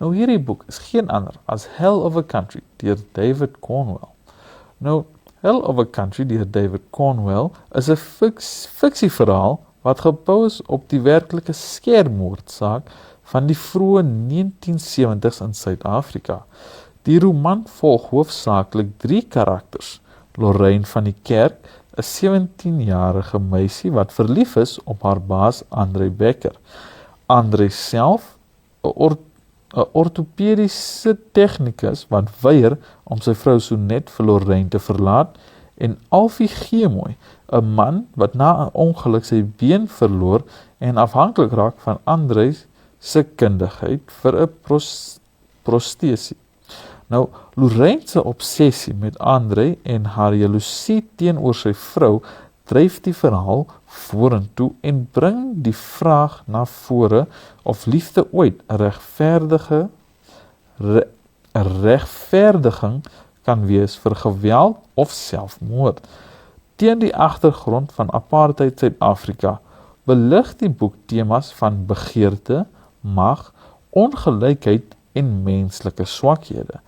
Nou hierdie boek is geen ander as Hell of a Country deur David Cornwell. Nou, Hell of a Country deur David Cornwell is 'n fiksieverhaal wat gebou is op die werklike skermmoordsaak van die vroeë 1970s in Suid-Afrika. Die roman volg hoofsaaklik 3 karakters. Lorraine van die Kerk, 'n 17-jarige meisie wat verlief is op haar baas Andre Becker. Andre self, 'n ortopediese tegnikus wat weier om sy vrou Sonet vir Lorraine te verlaat, en Alfie Geemoy, 'n man wat na 'n ongeluk sy been verloor en afhanklik raak van Andre se kundigheid vir 'n prostesie. Nou, Lorraine se obsessie met Andre en haar jaloesie teenoor sy vrou dryf die verhaal vorentoe en bring die vraag na vore of liefde ooit 'n regverdiging kan wees vir geweld of selfmoord. Teen die agtergrond van apartheid Suid-Afrika belig die boek temas van begeerte, mag, ongelykheid en menslike swakhede.